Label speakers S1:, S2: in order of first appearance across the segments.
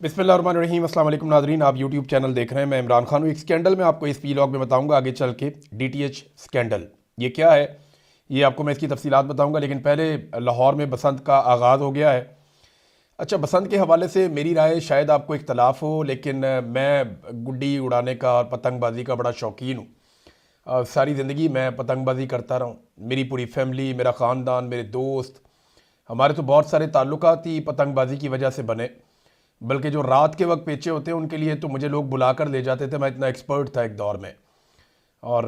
S1: बिस्मिल्लाहिर्रहमानिर्रहीम। अस्सलाम वालेकुम नाज़रीन, आप यूट्यूब चैनल देख रहे हैं। मैं इमरान खान हूँ। एक स्कैंडल में आपको इस व्लॉग में बताऊंगा आगे चल के। डीटीएच स्कैंडल ये क्या है, ये आपको मैं इसकी तफसीलात बताऊंगा। लेकिन पहले लाहौर में बसंत का आगाज़ हो गया है। अच्छा, बसंत के हवाले से मेरी राय शायद आपको इख्तलाफ हो, लेकिन मैं गुड्डी उड़ाने का और पतंगबाजी का बड़ा शौकीन हूँ। सारी ज़िंदगी मैं पतंगबाजी करता रहा हूँ। मेरी पूरी फैमिली, मेरा ख़ानदान, मेरे दोस्त, हमारे तो बहुत सारे ताल्लुकात ही पतंगबाजी की वजह से बने। बल्कि जो रात के वक्त पेचे होते हैं उनके लिए तो मुझे लोग बुला कर ले जाते थे। मैं इतना एक्सपर्ट था एक दौर में। और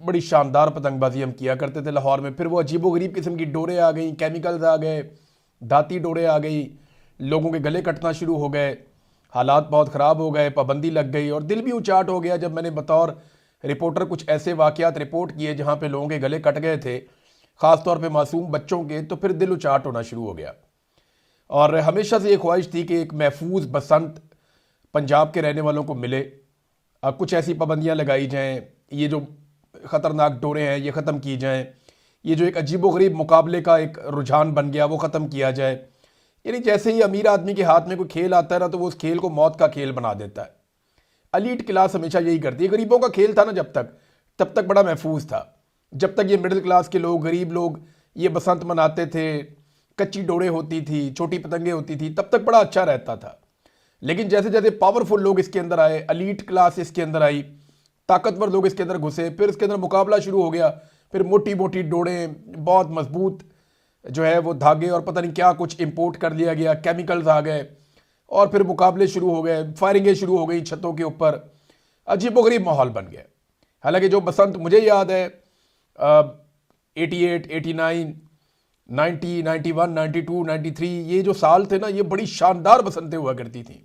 S1: बड़ी शानदार पतंगबाजी हम किया करते थे लाहौर में। फिर वो अजीबोगरीब किस्म की डोरें आ गई, केमिकल्स आ गए, धाती डोरें आ गई, लोगों के गले कटना शुरू हो गए, हालात बहुत ख़राब हो गए, पाबंदी लग गई और दिल भी उचाट हो गया जब मैंने बतौर रिपोर्टर कुछ ऐसे वाक़यात रिपोर्ट किए जहाँ पे लोगों के गले कट गए थे, ख़ास तौर पे मासूम बच्चों के। तो फिर दिल उचाट होना शुरू हो गया। और हमेशा से ये ख्वाहिश थी कि एक महफूज बसंत पंजाब के रहने वालों को मिले। कुछ ऐसी पाबंदियाँ लगाई जाएँ, ये जो ख़तरनाक डोरें हैं ये ख़त्म की जाएँ, ये जो एक अजीबोगरीब मुकाबले का एक रुझान बन गया वो ख़त्म किया जाए। यानी जैसे ही अमीर आदमी के हाथ में कोई खेल आता है ना, तो वो उस खेल को मौत का खेल बना देता है। अलीट क्लास हमेशा यही करती है। गरीबों का खेल था ना जब तक, तब तक बड़ा महफूज था। जब तक ये मिडिल क्लास के लोग, गरीब लोग ये बसंत मनाते थे, कच्ची डोरें होती थी, छोटी पतंगें होती थी, तब तक बड़ा अच्छा रहता था। लेकिन जैसे जैसे पावरफुल लोग इसके अंदर आए, अलीट क्लास इसके अंदर आई, ताकतवर लोग इसके अंदर घुसे, फिर इसके अंदर मुकाबला शुरू हो गया। फिर मोटी मोटी डोरें, बहुत मजबूत जो है वो धागे और पता नहीं क्या कुछ इंपोर्ट कर लिया गया, केमिकल्स आ गए और फिर मुकाबले शुरू हो गए, फायरिंगें शुरू हो गई छतों के ऊपर। अजीबोगरीब माहौल बन गया। हालांकि जो बसंत मुझे याद है, 88, 89, 90, 91, 92, 93, ये जो साल थे ना, ये बड़ी शानदार बसंतें हुआ करती थी।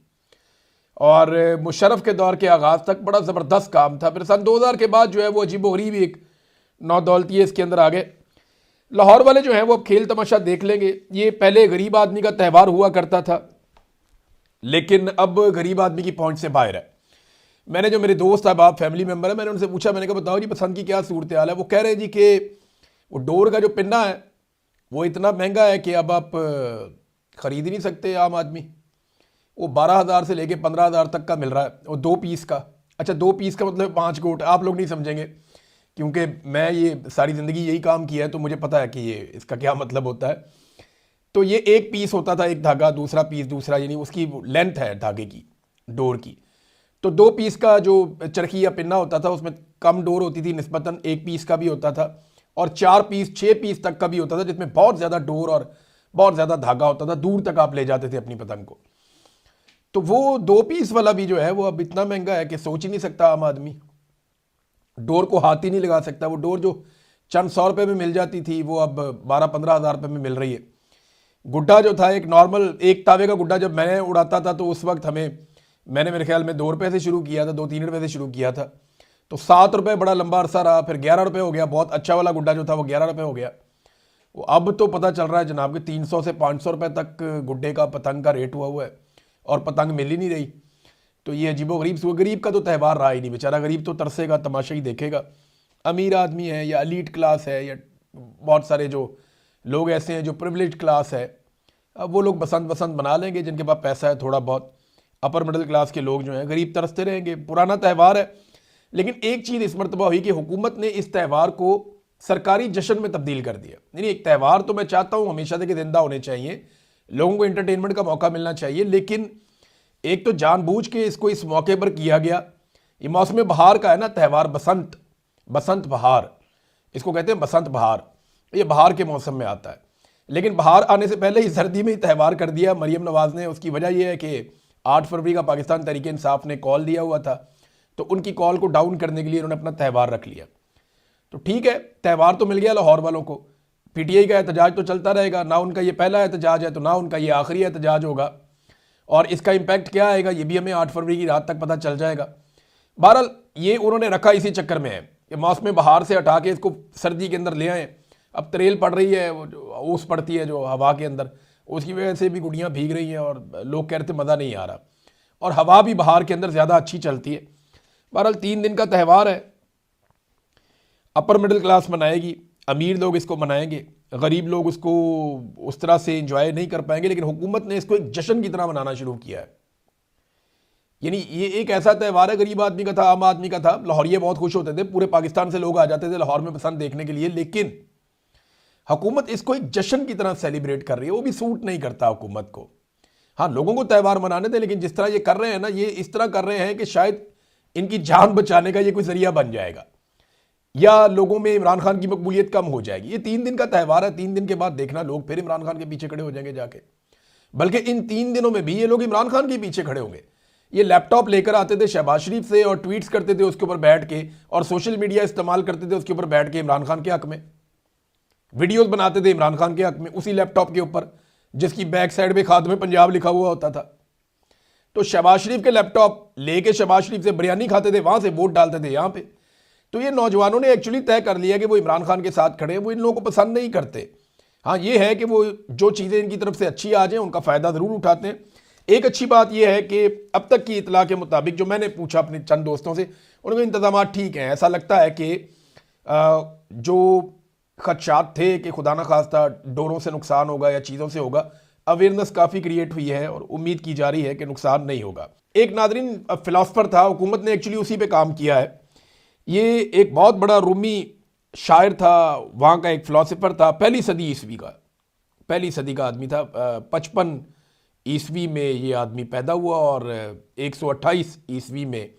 S1: और मुशर्रफ के दौर के आगाज़ तक बड़ा ज़बरदस्त काम था। फिर सन 2000 के बाद जो है वो अजीबोगरीब एक नौदौलती इसके अंदर आ गए। लाहौर वाले जो हैं वो अब खेल तमाशा देख लेंगे। ये पहले गरीब आदमी का त्यौहार हुआ करता था, लेकिन अब गरीब आदमी की पहुंच से बाहर है। मैंने जो मेरे दोस्त अहबाब फैमिली मेम्बर है, मैंने उनसे पूछा, मैंने कहा बताओ जी पसंद की क्या सूरत हाल है। वो कह रहे हैं जी कि वो डोर का जो पिन्ना है वो इतना महंगा है कि अब आप ख़रीद ही नहीं सकते आम आदमी। वो 12,000 से लेके 15,000 तक का मिल रहा है, वो 2 पीस का। अच्छा, 2 पीस का मतलब 5 गोट। आप लोग नहीं समझेंगे क्योंकि मैं ये सारी ज़िंदगी यही काम किया है, तो मुझे पता है कि ये इसका क्या मतलब होता है। तो ये 1 पीस होता था, एक धागा, दूसरा पीस दूसरा, यानी उसकी लेंथ है धागे की, डोर की। तो 2 पीस का जो चरखी या पिन्ना होता था उसमें कम डोर होती थी निस्बतन, 1 पीस का भी होता था और 4 पीस 6 पीस तक का भी होता था, जिसमें बहुत ज़्यादा डोर और बहुत ज़्यादा धागा होता था, दूर तक आप ले जाते थे अपनी पतंग को। तो वो 2 पीस वाला भी जो है वो अब इतना महंगा है कि सोच ही नहीं सकता आम आदमी, डोर को हाथ ही नहीं लगा सकता। वो डोर जो चंद 100 रुपये में मिल जाती थी वो अब 12-15 हज़ार रुपये में मिल रही है। गुड्डा जो था, एक नॉर्मल एक तावे का गुड्डा जब मैंने उड़ाता था तो उस वक्त मैंने मेरे ख्याल में 2 रुपये से शुरू किया था, 2-3 रुपये से शुरू किया था। तो 7 रुपये बड़ा लंबा अरसा रहा, फिर 11 रुपये हो गया। बहुत अच्छा वाला गुड्डा जो था वो 11 रुपये हो गया। वो अब तो पता चल रहा है जनाब कि 300 से 500 रुपये तक गुड्डे का पतंग का रेट हुआ है और पतंग मिल ही नहीं रही। तो ये अजीबोगरीब, गरीब का तो त्यौहार रहा ही नहीं। बेचारा गरीब तो तरसेगा, तमाशा ही देखेगा। अमीर आदमी है या अलीट क्लास है या बहुत सारे जो लोग ऐसे हैं जो प्रिविलेज क्लास है, अब वो लोग बसंत बसंत बना लेंगे जिनके पास पैसा है थोड़ा बहुत। अपर मिडिल क्लास के लोग जो हैं गरीब तरसते रहेंगे। पुराना त्यौहार है, लेकिन एक चीज़ इस मरतबा हुई कि हुकूमत ने इस त्यौहार को सरकारी जश्न में तब्दील कर दिया। नहीं, एक त्यौहार तो मैं चाहता हूँ हमेशा से कि जिंदा होने चाहिए, लोगों को इंटरटेनमेंट का मौका मिलना चाहिए, लेकिन एक तो जानबूझ के इसको इस मौके पर किया गया। ये मौसम बहार का है ना त्यौहार, बसंत, बसंत बहार, इसको कहते हैं बसंत बहार। ये बहार के मौसम में आता है, लेकिन बहार आने से पहले ही सर्दी में ही त्यौहार कर दिया मरीम नवाज़ ने। उसकी वजह यह है कि 8 फरवरी का पाकिस्तान तहरीक इंसाफ ने कॉल दिया हुआ था, तो उनकी कॉल को डाउन करने के लिए उन्होंने अपना त्यौहार रख लिया। तो ठीक है, त्यौहार तो मिल गया लाहौर वालों को। पीटीआई का एहतजाज तो चलता रहेगा, ना उनका ये पहला एहतजाज है तो ना उनका ये आखिरी एहतजाज होगा, और इसका इम्पैक्ट क्या आएगा ये भी हमें 8 फरवरी की रात तक पता चल जाएगा। बहरहाल ये उन्होंने रखा इसी चक्कर में है कि मौसम बहार से हटा के इसको सर्दी के अंदर ले आएँ। अब तरेल पड़ रही है, ओस पड़ती है जो हवा के अंदर, उसकी वजह से भी गुड़ियाँ भीग रही हैं और लोग कह रहे थे मज़ा नहीं आ रहा, और हवा भी बहार के अंदर ज़्यादा अच्छी चलती है। बहरहाल 3 दिन का त्यौहार है। अपर मिडिल क्लास मनाएगी, अमीर लोग इसको मनाएंगे, गरीब लोग उसको उस तरह से इंजॉय नहीं कर पाएंगे। लेकिन हुकूमत ने इसको एक जश्न की तरह मनाना शुरू किया है। यानी ये एक ऐसा त्यौहार है, गरीब आदमी का था, आम आदमी का था। लाहौरिये बहुत खुश होते थे, पूरे पाकिस्तान से लोग आ जाते थे लाहौर में पसंद देखने के लिए, लेकिन हुकूमत इसको एक जश्न की तरह सेलिब्रेट कर रही है, वो भी सूट नहीं करता हुकूमत को। हाँ, लोगों को त्यौहार मनाने दें, लेकिन जिस तरह ये कर रहे हैं ना, ये इस तरह कर रहे हैं कि शायद इनकी जान बचाने का ये कोई जरिया बन जाएगा, या लोगों में इमरान खान की मकबूलियत कम हो जाएगी। ये 3 दिन का त्यौहार है, 3 दिन के बाद देखना लोग फिर इमरान खान के पीछे खड़े हो जाएंगे जाके। बल्कि इन 3 दिनों में भी ये लोग इमरान खान के पीछे खड़े होंगे। ये लैपटॉप लेकर आते थे शहबाज शरीफ से और ट्वीट्स करते थे उसके ऊपर बैठ के, और सोशल मीडिया इस्तेमाल करते थे उसके ऊपर बैठ के इमरान खान के हक में, वीडियोस बनाते थे इमरान खान के हक में उसी लैपटॉप के ऊपर जिसकी बैक साइड में खात्मे पंजाब लिखा हुआ होता था। तो शहबाज शरीफ के लैपटॉप लेके शहबाज शरीफ से बिरयानी खाते थे, वहां से वोट डालते थे यहाँ पे। तो ये नौजवानों ने एक्चुअली तय कर लिया कि वो इमरान खान के साथ खड़े हैं, वो इन लोगों को पसंद नहीं करते। हाँ, ये है कि वो जो चीज़ें इनकी तरफ से अच्छी आ जाए उनका फ़ायदा ज़रूर उठाते हैं। एक अच्छी बात यह है कि अब तक की इतला के मुताबिक, जो मैंने पूछा अपने चंद दोस्तों से, उनके इंतजाम ठीक हैं। ऐसा लगता है कि जो खदशात थे कि खुदा न खास्ता डोरों से नुकसान होगा या चीज़ों से होगा, अवेयरनेस काफ़ी क्रिएट हुई है और उम्मीद की जा रही है कि नुकसान नहीं होगा। एक नादरीन फिलासफर था, हुकूमत ने एक्चुअली उसी पे काम किया है। ये एक बहुत बड़ा रूमी शायर था, वहाँ का एक फ़िलासफ़र था, पहली सदी ईस्वी का, पहली सदी का आदमी था। 55 ईस्वी में ये आदमी पैदा हुआ और 128 ईस्वी में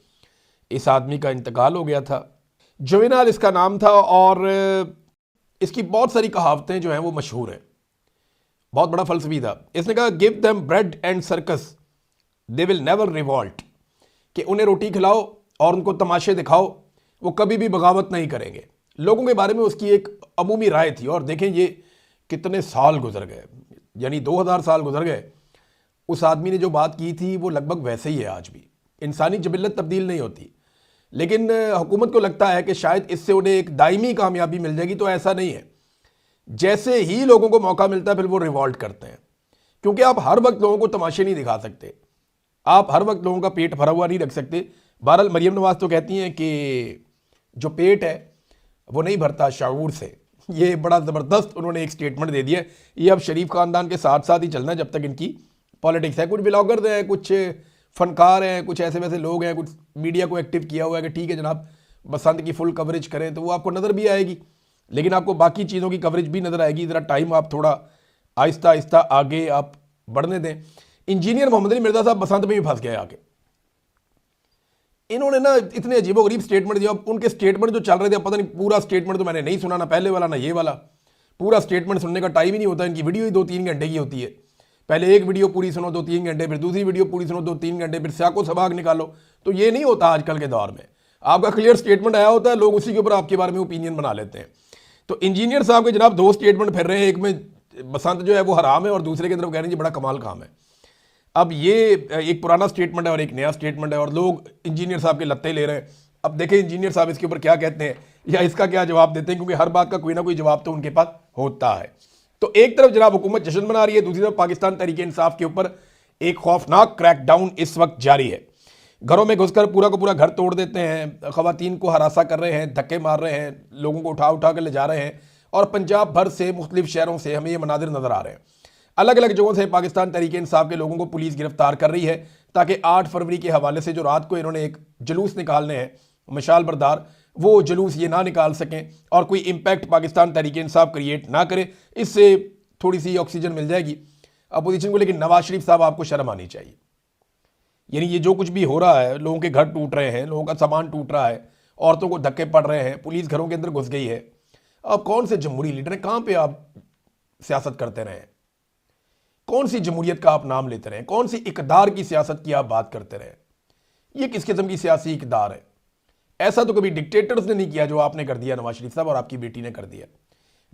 S1: इस आदमी का इंतकाल हो गया था। जुवेनाल इसका नाम था और इसकी बहुत सारी कहावतें जो हैं वो मशहूर हैं। बहुत बड़ा फलसफी था। इसने कहा, give them bread and circus they will never revolt, कि उन्हें रोटी खिलाओ और उनको तमाशे दिखाओ, वो कभी भी बगावत नहीं करेंगे। लोगों के बारे में उसकी एक अमूमी राय थी। और देखें ये कितने साल गुजर गए, यानी 2000 साल गुजर गए। उस आदमी ने जो बात की थी वो लगभग वैसे ही है आज भी। इंसानी जबिल्लत तब्दील नहीं होती, लेकिन हुकूमत को लगता है कि शायद इससे उन्हें एक दायमी कामयाबी मिल जाएगी। तो ऐसा नहीं है। जैसे ही लोगों को मौका मिलता है फिर वो रिवॉल्ट करते हैं, क्योंकि आप हर वक्त लोगों को तमाशे नहीं दिखा सकते, आप हर वक्त लोगों का पेट भरा हुआ नहीं रख सकते। बहरहाल मरियम नवाज तो कहती हैं कि जो पेट है वो नहीं भरता शाऊर से। ये बड़ा ज़बरदस्त उन्होंने एक स्टेटमेंट दे दिया। ये अब शरीफ खानदान के साथ साथ ही चलना है जब तक इनकी पॉलिटिक्स है। कुछ ब्लॉगर्स हैं, कुछ फनकार हैं, कुछ ऐसे वैसे लोग हैं, कुछ मीडिया को एक्टिव किया हुआ है कि ठीक है जनाब बसंत की फुल कवरेज करें, तो वो आपको नज़र भी आएगी, लेकिन आपको बाकी चीज़ों की कवरेज भी नज़र आएगी। ज़रा टाइम आप थोड़ा आहिस्ता आहिस्ता आगे आप बढ़ने दें। इंजीनियर मोहम्मद अली मिर्ज़ा साहब बसंत में भी फंस गए आके। इन्होंने ना इतने अजीबोगरीब स्टेटमेंट दिया। उनके स्टेटमेंट जो चल रहे थे, पता नहीं, पूरा स्टेटमेंट तो मैंने नहीं सुना, ना पहले वाला ना ये वाला। पूरा स्टेटमेंट सुनने का टाइम ही नहीं होता। इनकी वीडियो ही 2-3 घंटे की होती है। पहले एक वीडियो पूरी सुनो 2-3 घंटे, फिर दूसरी वीडियो पूरी सुनो 2-3 घंटे, फिर स्याको सबाग निकालो। तो ये नहीं होता आजकल के दौर में। आपका क्लियर स्टेटमेंट आया होता है, लोग उसी के ऊपर आपके बारे में ओपिनियन बना लेते हैं। तो इंजीनियर साहब के जनाब 2 स्टेटमेंट फिर रहे हैं। एक में बसंत जो है वो हराम है और दूसरे की तरफ कह रहे हैं जी बड़ा कमाल काम है। अब ये एक पुराना स्टेटमेंट है और एक नया स्टेटमेंट है और लोग इंजीनियर साहब के लत्ते ले रहे हैं। अब देखें इंजीनियर साहब इसके ऊपर क्या कहते हैं या इसका क्या जवाब देते हैं, क्योंकि हर बात का कोई ना कोई जवाब तो उनके पास होता है। तो एक तरफ जनाब हुकूमत जश्न मना रही है, दूसरी तरफ पाकिस्तान तहरीक इंसाफ के ऊपर एक खौफनाक क्रैकडाउन इस वक्त जारी है। घरों में घुसकर पूरा का पूरा घर तोड़ देते हैं, खवातीन को हरासा कर रहे हैं, धक्के मार रहे हैं, लोगों को उठा उठा कर ले जा रहे हैं। और पंजाब भर से मुख्तलिफ शहरों से हमें ये मनाजिर नजर आ रहे हैं। अलग अलग जगहों से पाकिस्तान तहरीक इंसाफ के लोगों को पुलिस गिरफ्तार कर रही है, ताकि 8 फरवरी के हवाले से जो रात को इन्होंने एक जुलूस निकालने हैं मशाल बरदार, वो जुलूस ये ना निकाल सकें और कोई इम्पैक्ट पाकिस्तान तहरीक इंसाफ क्रिएट ना करे। इससे थोड़ी सी ऑक्सीजन मिल जाएगी अपोजिशन को। लेकिन नवाज शरीफ साहब आपको शर्म आनी चाहिए। यानी ये जो कुछ भी हो रहा है, लोगों के घर टूट रहे हैं, लोगों का सामान टूट रहा है, औरतों को धक्के पड़ रहे हैं, पुलिस घरों के अंदर घुस गई है। अब कौन से जमहूरी लीडर हैं? कहाँ पे आप सियासत करते रहे? कौन सी जमहूरियत का आप नाम लेते रहे? कौन सी इकदार की सियासत की आप बात करते रहे? ये किस किस्म की सियासी इकदार है? ऐसा तो कभी डिक्टेटर्स ने नहीं किया जो आपने कर दिया, नवाज शरीफ साहब और आपकी बेटी ने कर दिया।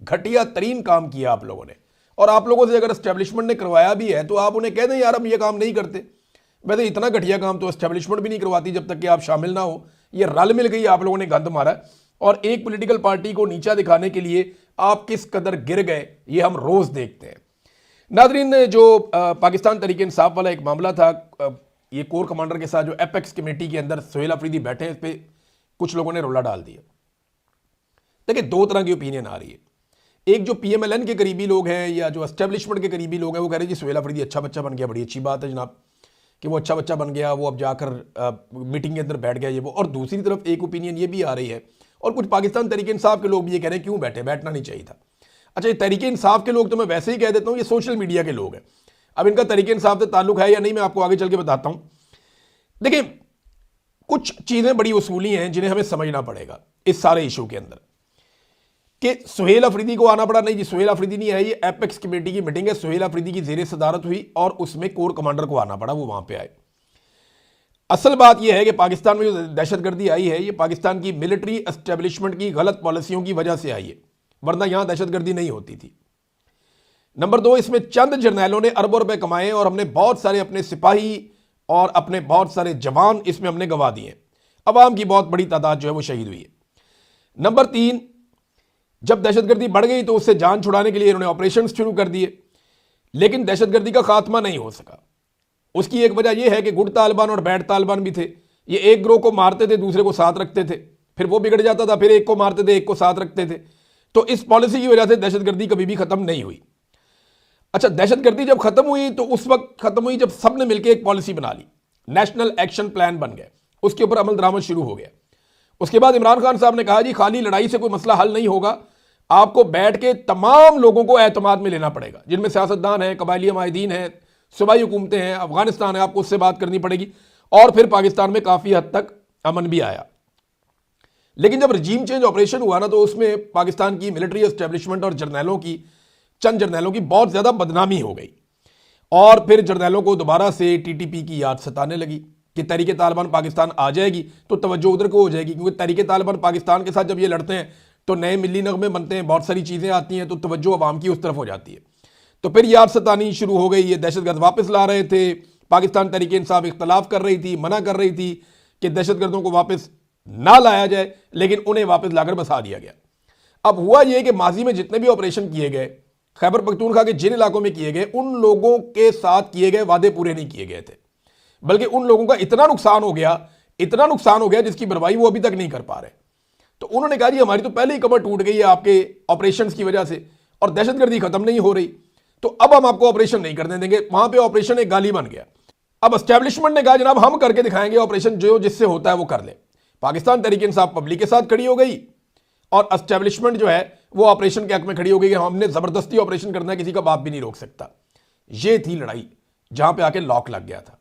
S1: घटिया तरीन काम किया आप लोगों ने। और आप लोगों से अगर एस्टेब्लिशमेंट ने करवाया भी है तो आप उन्हें कह दें यार हम ये काम नहीं करते। वैसे इतना घटिया काम तो एस्टेब्लिशमेंट भी नहीं करवाती जब तक कि आप शामिल ना हो। ये रल मिल गई, आप लोगों ने गंद मारा और एक पॉलिटिकल पार्टी को नीचा दिखाने के लिए आप किस कदर गिर गए ये हम रोज देखते हैं। नादरीन, जो पाकिस्तान तहरीक इंसाफ वाला एक मामला था, ये कोर कमांडर के साथ जो एपेक्स कमेटी के अंदर सुहेल अफरीदी बैठे हैं, इस पर कुछ लोगों ने रोला डाल दिया। देखिए 2 तरह की ओपिनियन आ रही है। एक जो PMLN के करीबी लोग हैं या जो एस्टेब्लिशमेंट के करीबी लोग हैं वो कह रहे हैं जी सुहेल अफरीदी अच्छा बच्चा बन गया, बड़ी अच्छी बात है जनाब, कि वो अच्छा बच्चा बन गया, वो अब जाकर मीटिंग के अंदर बैठ गया ये वो। और दूसरी तरफ एक ओपिनियन ये भी आ रही है, और कुछ पाकिस्तान तहरीक इंसाफ के लोग भी ये कह रहे हैं क्यों बैठे, बैठना नहीं चाहिए था। अच्छा, ये तहरीक इंसाफ के लोग तो मैं वैसे ही कह देता हूँ, ये सोशल मीडिया के लोग हैं। अब इनका तहरीक इंसाफ से ताल्लुक है या नहीं, मैं आपको आगे चल के बताता हूँ। देखिए, कुछ चीज़ें बड़ी उसूली हैं जिन्हें हमें समझना पड़ेगा इस सारे इशू के अंदर। कि सुहेल अफरीदी को आना पड़ा, नहीं जी, सुहेल अफरीदी नहीं है, ये एपेक्स कमेटी की मीटिंग है, सुहेल अफरीदी की ज़ेरे सदारत हुई और उसमें कोर कमांडर को आना पड़ा, वो वहां पे आए। असल बात यह है कि पाकिस्तान में जो दहशतगर्दी आई है, ये पाकिस्तान की मिलिट्री एस्टेब्लिशमेंट की गलत पॉलिसियों की वजह से आई है, वरना यहां दहशतगर्दी नहीं होती थी। नंबर 2, इसमें चंद जर्नैलों ने अरबों रुपए कमाए और हमने बहुत सारे अपने सिपाही और अपने बहुत सारे जवान इसमें हमने गंवा दिए। अवाम की बहुत बड़ी तादाद जो है वो शहीद हुई है। नंबर 3, जब दहशतगर्दी बढ़ गई तो उससे जान छुड़ाने के लिए इन्होंने ऑपरेशन शुरू कर दिए, लेकिन दहशतगर्दी का खात्मा नहीं हो सका। उसकी एक वजह यह है कि गुड तालिबान और बैड तालिबान भी थे। ये एक ग्रोह को मारते थे, दूसरे को साथ रखते थे, फिर वो बिगड़ जाता था, फिर एक को मारते थे, एक को साथ रखते थे। तो इस पॉलिसी की वजह से दहशतगर्दी कभी भी खत्म नहीं हुई। अच्छा, दहशतगर्दी जब खत्म हुई तो उस वक्त खत्म हुई जब सबने मिलकर एक पॉलिसी बना ली, नेशनल एक्शन प्लान बन गया, उसके ऊपर अमल दरामद शुरू हो गया। उसके बाद इमरान खान साहब ने कहा जी खाली लड़ाई से कोई मसला हल नहीं होगा, आपको बैठ के तमाम लोगों को एतमाद में लेना पड़ेगा, जिनमें सियासतदान हैं, कबायली माहिदीन हैं, सूबाई हुकूमतें हैं, अफगानिस्तान है, आपको उससे बात करनी पड़ेगी। और फिर पाकिस्तान में काफ़ी हद तक अमन भी आया। लेकिन जब रजीम चेंज ऑपरेशन हुआ ना, तो उसमें पाकिस्तान की मिलिट्री एस्टेब्लिशमेंट और जर्नैलों की, चंद जर्नैलों की बहुत ज़्यादा बदनामी हो गई। और फिर जर्नैलों को दोबारा से टीटीपी की याद सताने लगी कि तहरीक तालिबान पाकिस्तान आ जाएगी तो तवज्जो उधर को हो जाएगी, क्योंकि तहरीक तालिबान पाकिस्तान के साथ जब ये लड़ते हैं तो नए मिली नगमे बनते हैं, बहुत सारी चीज़ें आती हैं, तो तवज्जो अवाम की उस तरफ हो जाती है। तो फिर याद सतानी शुरू हो गई, ये दहशतगर्द वापस ला रहे थे, पाकिस्तान तहरीक इंसाफ इख्तलाफ कर रही थी, मना कर रही थी कि दहशतगर्दों को वापस ना लाया जाए, लेकिन उन्हें वापस लाकर बसा दिया गया। अब हुआ यह कि माजी में जितने भी ऑपरेशन किए गए, खैबर पख्तूनख्वा के जिन इलाकों में किए गए, उन लोगों के साथ किए गए वादे पूरे नहीं किए गए थे, बल्कि उन लोगों का इतना नुकसान हो गया जिसकी भरपाई वो अभी तक नहीं कर पा रहे। तो उन्होंने कहा जी हमारी तो पहले ही कमर टूट गई है आपके ऑपरेशंस की वजह से, और दहशतगर्दी खत्म नहीं हो रही, तो अब हम आपको ऑपरेशन नहीं करने देंगे। वहां पे ऑपरेशन एक गाली बन गया। अब एस्टैब्लिशमेंट ने कहा जनाब हम करके दिखाएंगे ऑपरेशन, जो जिससे होता है वो कर ले। पाकिस्तान तहरीक इंसाफ पब्लिक के साथ खड़ी हो गई और एस्टैब्लिशमेंट जो है वो ऑपरेशन के हक में खड़ी हो गई कि हमने जबरदस्ती ऑपरेशन करना है, किसी का बाप भी नहीं रोक सकता। ये थी लड़ाई जहां पे आके लॉक लग गया था।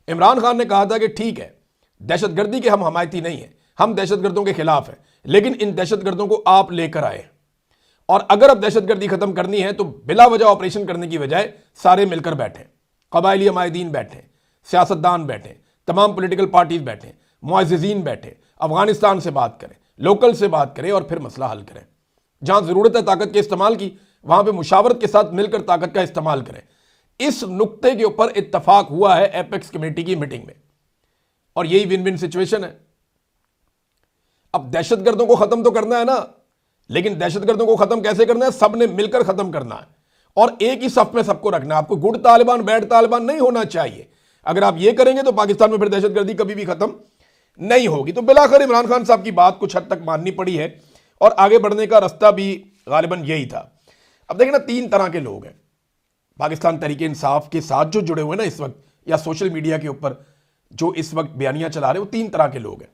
S1: इमरान खान ने कहा था कि ठीक है, दहशतगर्दी के हम हमायती नहीं है, हम दहशतगर्दों के खिलाफ हैं, लेकिन इन दहशतगर्दों को आप लेकर आए, और अगर अब दहशतगर्दी खत्म करनी है तो बिला वजह ऑपरेशन करने की बजाय सारे मिलकर बैठे, कबायली माहिदीन बैठे, सियासतदान बैठे, तमाम पॉलिटिकल पार्टीज बैठे, मुअज़्ज़िज़ीन बैठे, अफगानिस्तान से बात करें, लोकल से बात करें और फिर मसला हल करें। जहां जरूरत है ताकत के इस्तेमाल की, वहां पे मुशावरत के साथ मिलकर ताकत का इस्तेमाल करें। इस नुक्ते के ऊपर इत्तफाक हुआ है एपेक्स कमेटी की मीटिंग में, और यही विन विन सिचुएशन है। अब दहशतगर्दों को खत्म तो करना है ना, लेकिन दहशतगर्दों को खत्म कैसे करना है? सबने मिलकर खत्म करना है और एक ही सफ में सबको रखना है। आपको गुड तालिबान बैड तालिबान नहीं होना चाहिए। अगर आप ये करेंगे तो पाकिस्तान में फिर दहशतगर्दी कभी भी खत्म नहीं होगी। तो बिलाखिर इमरान खान साहब की बात कुछ हद तक माननी पड़ी है और आगे बढ़ने का रास्ता भी गालिबन यही था। अब देखना, 3 तरह के लोग हैं पाकिस्तान तहरीक इंसाफ के साथ जो जुड़े हुए ना इस वक्त, या सोशल मीडिया के ऊपर जो इस वक्त बयानियां चला रहे हैं, वो 3 तरह के लोग हैं।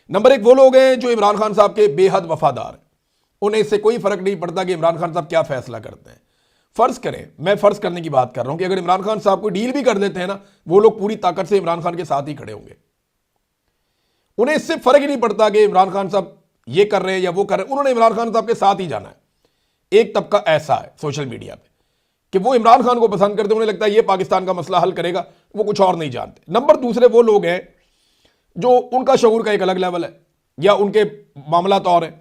S1: नंबर 1 वो लोग हैं जो इमरान खान साहब के बेहद वफादार हैं। उन्हें इससे कोई फर्क नहीं पड़ता कि इमरान खान साहब क्या फैसला करते हैं। फर्ज करें, मैं फर्ज करने की बात कर रहा हूं कि अगर इमरान खान साहब कोई डील भी कर देते हैं ना, वो लोग पूरी ताकत से इमरान खान के साथ ही खड़े होंगे। उन्हें इससे फर्क ही नहीं पड़ता कि इमरान खान साहब ये कर रहे हैं या वो कर रहे हैं, उन्होंने इमरान खान साहब के साथ ही जाना है। एक तबका ऐसा है सोशल मीडिया पे कि वो इमरान खान को पसंद करते, उन्हें लगता है ये पाकिस्तान का मसला हल करेगा, वो कुछ और नहीं जानते। नंबर दूसरे वो लोग हैं जो उनका शऊर का एक अलग लेवल है या उनके मामला और है।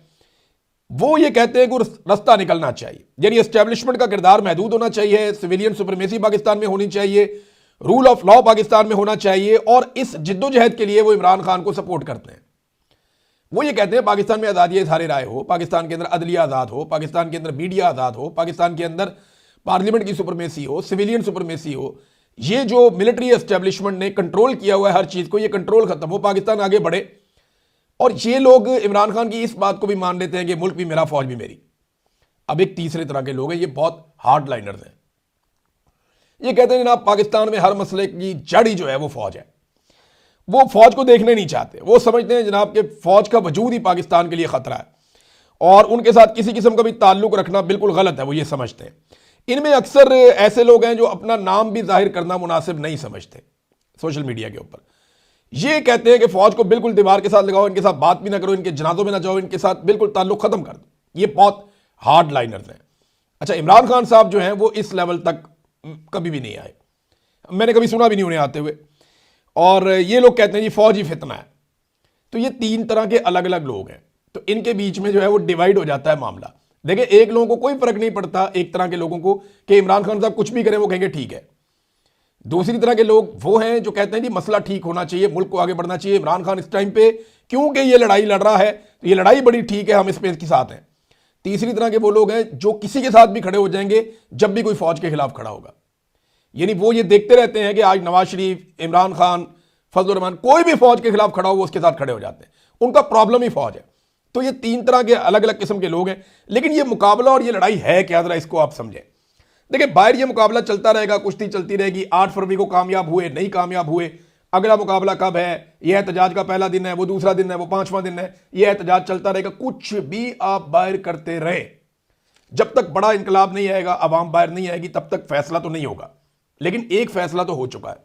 S1: वो ये कहते हैं कि रास्ता निकलना चाहिए, यानी एस्टेब्लिशमेंट का किरदार महदूद होना चाहिए, सिविलियन सुप्रीमेसी पाकिस्तान में होनी चाहिए, रूल ऑफ लॉ पाकिस्तान में होना चाहिए, और इस जिद्दोजहद के लिए वो इमरान खान को सपोर्ट करते हैं। वो ये कहते हैं पाकिस्तान में आज़ादी इज़हार राय हो, पाकिस्तान के अंदर अदलिया आज़ाद हो, पाकिस्तान के अंदर मीडिया आज़ाद हो, पाकिस्तान के अंदर पार्लियामेंट की सुप्रीमेसी हो, सिविलियन सुप्रीमेसी हो। ये जो मिलिट्री एस्टेब्लिशमेंट ने कंट्रोल किया हुआ है हर चीज़ को, ये कंट्रोल खत्म हो, पाकिस्तान आगे बढ़े। और ये लोग इमरान खान की इस बात को भी मान लेते हैं कि मुल्क भी मेरा, फौज भी मेरी। अब एक तीसरे तरह के लोग हैं, ये बहुत हार्ड लाइनर्स हैं। ये कहते हैं जनाब पाकिस्तान में हर मसले की जड़ ही जो है वो फौज है। वो फौज को देखने नहीं चाहते, वो समझते हैं जनाब कि फौज का वजूद ही पाकिस्तान के लिए खतरा है और उनके साथ किसी किस्म का भी ताल्लुक रखना बिल्कुल गलत है, वो ये समझते हैं। इनमें अक्सर ऐसे लोग हैं जो अपना नाम भी जाहिर करना मुनासिब नहीं समझते सोशल मीडिया के ऊपर। ये कहते हैं कि फौज को बिल्कुल दीवार के साथ लगाओ, इनके साथ बात भी ना करो, इनके जनाजों में ना जाओ, इनके साथ बिल्कुल ताल्लुक खत्म कर दो। ये बहुत हार्ड लाइनर्स हैं। अच्छा, इमरान खान साहब जो हैं वो इस लेवल तक कभी भी नहीं आए, मैंने कभी सुना भी नहीं उन्हें आते हुए। और ये लोग कहते हैं जी फौज ही फितना है। तो ये तीन तरह के अलग अलग लोग हैं, तो इनके बीच में जो है वो डिवाइड हो जाता है मामला। देखिए, एक लोगों को कोई फर्क नहीं पड़ता, एक तरह के लोगों को, कि इमरान खान साहब कुछ भी करें वो कहेंगे ठीक है। दूसरी तरह के लोग वो हैं जो कहते हैं जी मसला ठीक होना चाहिए, मुल्क को आगे बढ़ना चाहिए, इमरान खान इस टाइम पे क्योंकि ये लड़ाई लड़ रहा है तो ये लड़ाई बड़ी ठीक है, हम इस पे इसके साथ हैं। तीसरी तरह के वो लोग हैं जो किसी के साथ भी खड़े हो जाएंगे जब भी कोई फौज के खिलाफ खड़ा होगा। यानी वो ये देखते रहते हैं कि आज नवाज शरीफ, इमरान खान, फजल रहमान, कोई भी फौज के खिलाफ खड़ा हो वो उसके साथ खड़े हो जाते हैं, उनका प्रॉब्लम ही फौज है। तो ये तीन तरह के अलग अलग किस्म के लोग हैं। लेकिन ये मुकाबला और ये लड़ाई है क्या, जरा इसको आप समझें। देखिए, बाहर ये मुकाबला चलता रहेगा, कुश्ती चलती रहेगी। 8 फरवरी को कामयाब हुए, नहीं कामयाब हुए, अगला मुकाबला कब है, यह एहतजाज का पहला दिन है, वो दूसरा दिन है, वो 5वां दिन है, यह एहतजाज चलता रहेगा। कुछ भी आप बाहर करते रहे, जब तक बड़ा इंकलाब नहीं आएगा, अवाम बाहर नहीं आएगी, तब तक फैसला तो नहीं होगा। लेकिन एक फैसला तो हो चुका है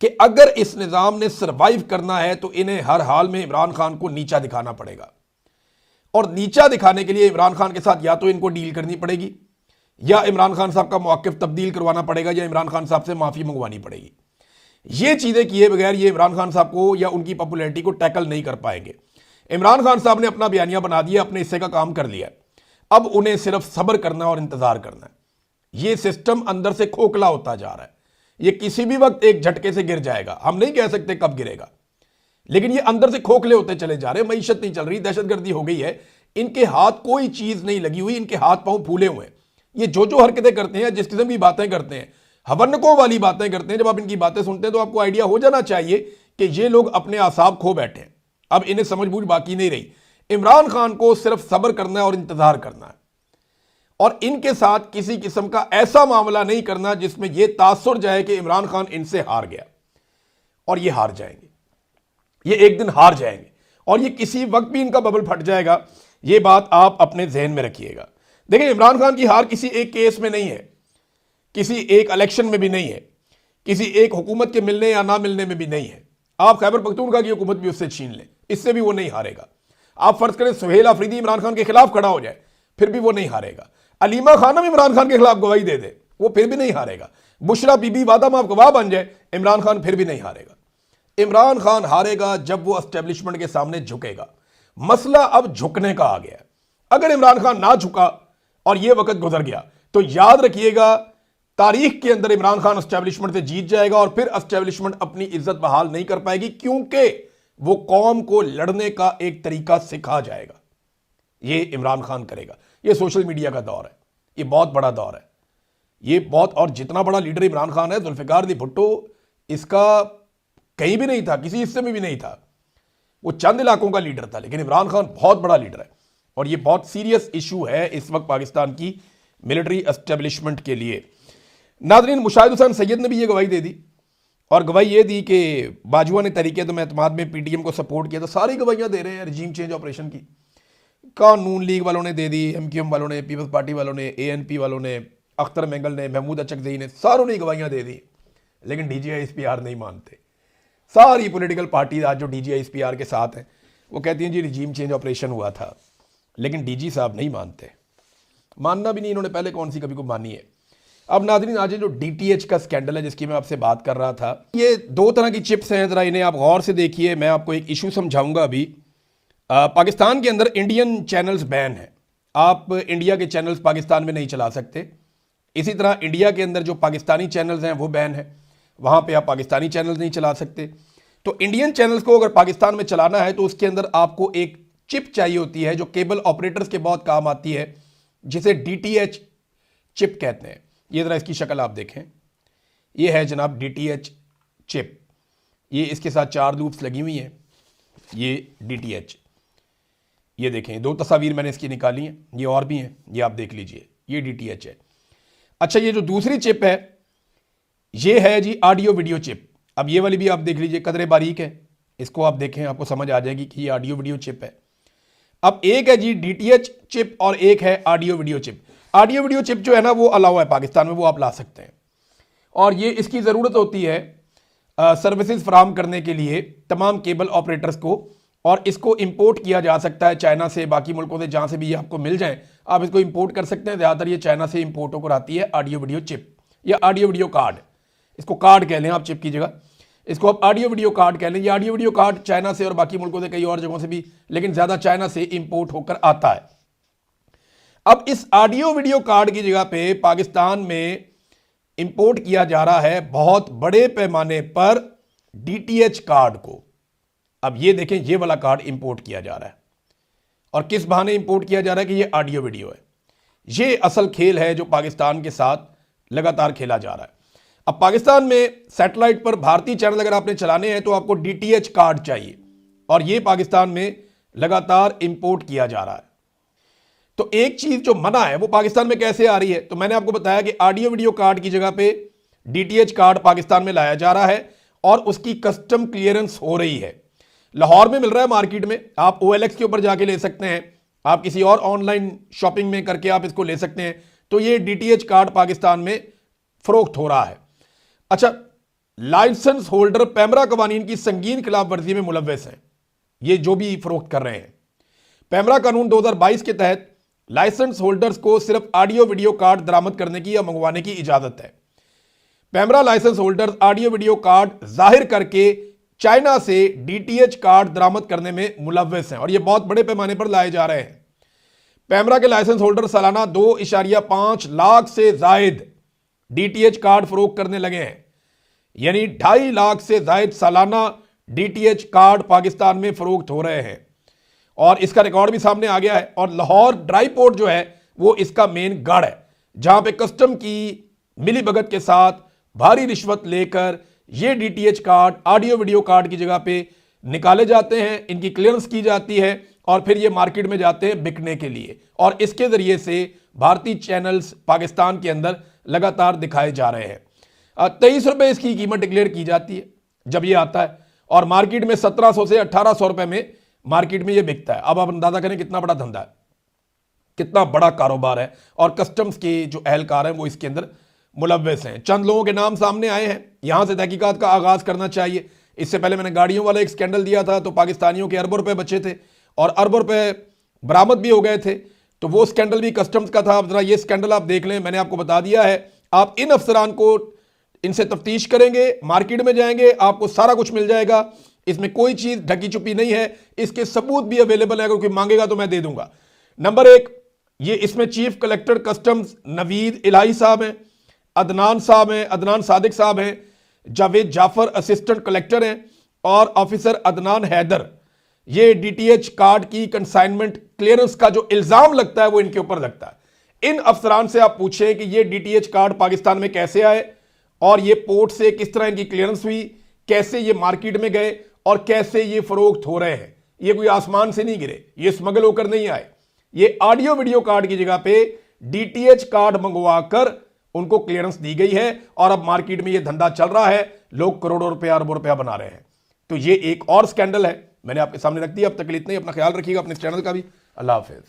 S1: कि अगर इस निजाम ने सरवाइव करना है तो इन्हें हर हाल में इमरान खान को नीचा दिखाना पड़ेगा। और नीचा दिखाने के लिए इमरान खान के साथ या तो इनको डील करनी पड़ेगी, या इमरान खान साहब का मौक़िफ़ तब्दील करवाना पड़ेगा, या इमरान खान साहब से माफ़ी मंगवानी पड़ेगी। ये चीज़ें किए बगैर ये इमरान खान साहब को या उनकी पॉपुलैरिटी को टैकल नहीं कर पाएंगे। इमरान खान साहब ने अपना बयानिया बना दिया, अपने हिस्से का काम कर लिया, अब उन्हें सिर्फ सब्र करना और इंतज़ार करना है। ये सिस्टम अंदर से खोखला होता जा रहा है, ये किसी भी वक्त एक झटके से गिर जाएगा, हम नहीं कह सकते कब गिरेगा, लेकिन ये अंदर से खोखले होते चले जा रहे हैं। मईशत नहीं चल रही, दहशतगर्दी हो गई है, इनके हाथ कोई चीज़ नहीं लगी हुई, इनके हाथ पांव फूले हुए हैं। ये जो हरकतें करते हैं, जिस किस्म की बातें करते हैं, हवन्नकों वाली बातें करते हैं, जब आप इनकी बातें सुनते हैं तो आपको आइडिया हो जाना चाहिए कि ये लोग अपने आसाब खो बैठे हैं, अब इन्हें समझ बूझ बाकी नहीं रही। इमरान खान को सिर्फ सब्र करना है और इंतजार करना है, और इनके साथ किसी किस्म का ऐसा मामला नहीं करना जिसमें यह तासुर जाए कि इमरान खान इनसे हार गया। और ये हार जाएंगे, ये एक दिन हार जाएंगे, और ये किसी वक्त भी इनका बबल फट जाएगा। ये बात आप अपने जहन में रखिएगा। देखिए, इमरान खान की हार किसी एक केस में नहीं है, किसी एक इलेक्शन में भी नहीं है, किसी एक हुकूमत के मिलने या ना मिलने में भी नहीं है। आप खैबर पख्तूनख्वा की हुकूमत भी उससे छीन लें, इससे भी वो नहीं हारेगा। आप फर्ज करें सुहेल आफरीदी इमरान खान के खिलाफ खड़ा हो जाए, फिर भी वो नहीं हारेगा। अलीमा खानम इमरान खान के खिलाफ गवाही दे दे, वो फिर भी नहीं हारेगा। बुशरा बीबी वादा माफ गवाह बन जाए, इमरान खान फिर भी नहीं हारेगा। इमरान खान हारेगा जब वो एस्टेब्लिशमेंट के सामने झुकेगा। मसला अब झुकने का आ गया। अगर इमरान खान ना झुका और ये वक्त गुजर गया तो याद रखिएगा, तारीख के अंदर इमरान खान एस्टेब्लिशमेंट से जीत जाएगा, और फिर एस्टेब्लिशमेंट अपनी इज्जत बहाल नहीं कर पाएगी, क्योंकि वो कौम को लड़ने का एक तरीका सिखा जाएगा। ये इमरान खान करेगा। ये सोशल मीडिया का दौर है, ये बहुत बड़ा दौर है, ये बहुत, और जितना बड़ा लीडर इमरान खान है, जुल्फिकार अली भुट्टो इसका कहीं भी नहीं था, किसी हिस्से में भी नहीं था। वो चंद इलाकों का लीडर था, लेकिन इमरान खान बहुत बड़ा लीडर है, और ये बहुत सीरियस इशू है इस वक्त पाकिस्तान की मिलिट्री एस्टेब्लिशमेंट के लिए। नाज़रीन, मुशाहिद हुसैन सैयद ने भी ये गवाही दे दी, और गवाही ये दी कि बाजुआ ने तहरीक-ए-एतमाद में पीटीएम को सपोर्ट किया। तो सारी गवाहियाँ दे रहे हैं रजीम चेंज ऑपरेशन की। कानून लीग वालों ने दे दी, एमक्यूएम वालों ने, पीपल्स पार्टी वालों ने, एएनपी वालों ने, अख्तर मेंगल ने, महमूद अचकज़ई ने, सारों ने गवाहियाँ दे दी, लेकिन DGI-SPR नहीं मानते। सारी पॉलिटिकल पार्टी आज जो DGI-SPR के साथ हैं वो कहती हैं जी रजीम चेंज ऑपरेशन हुआ था, लेकिन DG साहब नहीं मानते, मानना भी नहीं इन्होंने पहले कौन सी कभी को मानी है। अब नाज़रीन, आज जो DTH का स्कैंडल है जिसकी मैं आपसे बात कर रहा था, ये 2 तरह की चिप्स हैं, ज़रा इन्हें आप गौर से देखिए। मैं आपको एक इशू समझाऊंगा अभी। पाकिस्तान के अंदर इंडियन चैनल्स बैन है, आप इंडिया के चैनल्स पाकिस्तान में नहीं चला सकते। इसी तरह इंडिया के अंदर जो पाकिस्तानी चैनल्स हैं वो बैन है, वहाँ पे आप पाकिस्तानी चैनल्स नहीं चला सकते। तो इंडियन चैनल्स को अगर पाकिस्तान में चलाना है तो उसके अंदर आपको एक चिप चाहिए होती है जो केबल ऑपरेटर्स के बहुत काम आती है, जिसे DTH चिप कहते हैं। ये ज़रा इसकी शक्ल आप देखें, ये है जनाब DTH चिप, ये इसके साथ 4 लूप्स लगी हुई हैं, ये DTH, ये देखें 2 तस्वीर मैंने इसकी निकाली हैं, ये और भी हैं, ये आप देख लीजिए, ये DTH है। अच्छा, ये जो दूसरी चिप है ये है जी ऑडियो वीडियो चिप। अब ये वाली भी आप देख लीजिए, कदरे बारीक है, इसको आप देखें आपको समझ आ जाएगी कि ये ऑडियो वीडियो चिप है। अब एक है जी डीटीएच चिप और एक है audio video chip. Audio video chip जो है ना वो अलाउ है पाकिस्तान में, वो आप ला सकते हैं, और ये इसकी ज़रूरत होती है सर्विसेज फराहम करने के लिए तमाम केबल ऑपरेटर्स को, और इसको इंपोर्ट किया जा सकता है चाइना से, बाकी मुल्कों से, जहाँ से भी ये आपको मिल जाए आप इसको इंपोर्ट कर सकते हैं। ज़्यादातर ये चाइना से इंपोर्ट होकर आती है ऑडियो वीडियो चिप या ऑडियो वीडियो कार्ड, इसको कार्ड कह लें आप चिप की जगह, इसको आप ऑडियो वीडियो कार्ड कह लें। ये ऑडियो वीडियो कार्ड चाइना से और बाकी मुल्कों से, कई और जगहों से भी, लेकिन ज़्यादा चाइना से इंपोर्ट होकर आता है। अब इस ऑडियो वीडियो कार्ड की जगह पे पाकिस्तान में इंपोर्ट किया जा रहा है बहुत बड़े पैमाने पर डीटीएच कार्ड को। अब ये देखें, ये वाला कार्ड इंपोर्ट किया जा रहा है, और किस बहाने इंपोर्ट किया जा रहा है कि ये ऑडियो वीडियो है। ये असल खेल है जो पाकिस्तान के साथ लगातार खेला जा रहा है। अब पाकिस्तान में सैटेलाइट पर भारतीय चैनल अगर आपने चलाने हैं तो आपको डीटीएच कार्ड चाहिए, और ये पाकिस्तान में लगातार इंपोर्ट किया जा रहा है। तो एक चीज जो मना है वो पाकिस्तान में कैसे आ रही है, तो मैंने आपको बताया कि ऑडियो वीडियो कार्ड की जगह पे डीटीएच कार्ड पाकिस्तान में लाया जा रहा है, और उसकी कस्टम क्लियरेंस हो रही है। लाहौर में मिल रहा है मार्केट में, आप OLX के ऊपर जाके ले सकते हैं, आप किसी और ऑनलाइन शॉपिंग में करके आप इसको ले सकते हैं। तो ये डीटीएच कार्ड पाकिस्तान में फरोख्त हो रहा है। अच्छा, लाइसेंस होल्डर पैमरा कवानीन की संगीन खिलाफ वर्जी में मुलव्वस हैं, ये जो भी फरोख्त कर रहे हैं। पैमरा कानून 2022 के तहत लाइसेंस होल्डर्स को सिर्फ ऑडियो वीडियो कार्ड दरामद करने की या मंगवाने की इजाजत है। PEMRA license holders audio video card जाहिर करके चाइना से डीटीएच कार्ड दरामद करने में मुलव्वस हैं, और ये बहुत बड़े पैमाने पर लाए जा रहे हैं। पैमरा के लाइसेंस होल्डर सालाना 2.5 लाख से जायद डीटीएच कार्ड फरोख्त करने लगे हैं, यानी 2.5 लाख से जायद सालाना डीटीएच कार्ड पाकिस्तान में फरोख्त हो रहे हैं, और इसका रिकॉर्ड भी सामने आ गया है। और लाहौर ड्राई पोर्ट जो है वो इसका मेन गढ़ है, जहां पे कस्टम की मिलीभगत के साथ भारी रिश्वत लेकर ये DTH card audio video card की जगह पे निकाले जाते हैं, इनकी क्लियरेंस की जाती है, और फिर ये मार्केट में जाते हैं बिकने के लिए, और इसके जरिए से भारतीय चैनल्स पाकिस्तान के अंदर लगातार दिखाए जा रहे हैं। 23 रुपए इसकी कीमत डिक्लेयर की जाती है जब ये आता है, और मार्केट में 1700 से 1800 रुपए में मार्केट में ये बिकता है। अब आप अंदाजा करें कितना बड़ा धंधा है, कितना बड़ा कारोबार है, और कस्टम्स के जो अहलकार हैं वो इसके अंदर मुलव्वस हैं। चंद लोगों के नाम सामने आए हैं, यहां से तहकीकात का आगाज करना चाहिए। इससे पहले मैंने गाड़ियों वाला एक स्कैंडल दिया था, तो पाकिस्तानियों के अरबों रुपए बचे थे और अरबों रुपए बरामद भी हो गए थे, तो वो स्कैंडल भी कस्टम्स का था। अब जरा ये स्कैंडल आप देख लें, मैंने आपको बता दिया है। आप इन अफसरान को, इनसे तफ्तीश करेंगे, मार्केट में जाएंगे, आपको सारा कुछ मिल जाएगा, इसमें कोई चीज ढकी छुपी नहीं है। इसके सबूत भी अवेलेबल है, अगर कोई मांगेगा तो मैं दे दूंगा। नंबर 1, ये इसमें चीफ कलेक्टर कस्टम्स नवीद इलाही साहब हैं, अदनान साहब हैं, अदनान सादिक साहब हैं, जावेद जाफर असिस्टेंट कलेक्टर हैं, और ऑफिसर अदनान हैदर। ये डीटीएच कार्ड की कंसाइनमेंट क्लियरेंस का जो इल्जाम लगता है वो इनके ऊपर लगता है। इन अफसरान से आप पूछें कि ये डीटीएच कार्ड पाकिस्तान में कैसे आए, और ये पोर्ट से किस तरह इनकी क्लियरेंस हुई, कैसे ये मार्केट में गए, और कैसे ये फरोख्त हो रहे हैं। ये कोई आसमान से नहीं गिरे, ये स्मगल होकर नहीं आए। ये ऑडियो वीडियो कार्ड की जगह पे डीटीएच कार्ड मंगवाकर उनको क्लियरेंस दी गई है, और अब मार्केट में ये धंधा चल रहा है, लोग करोड़ों रुपया अरबों रुपया बना रहे हैं। तो ये एक और स्कैंडल है, मैंने आपके सामने रख दिया। अब तक इतना ही, अपना ख्याल रखिएगा, अपने चैनल का भी। अल्लाह हाफिज।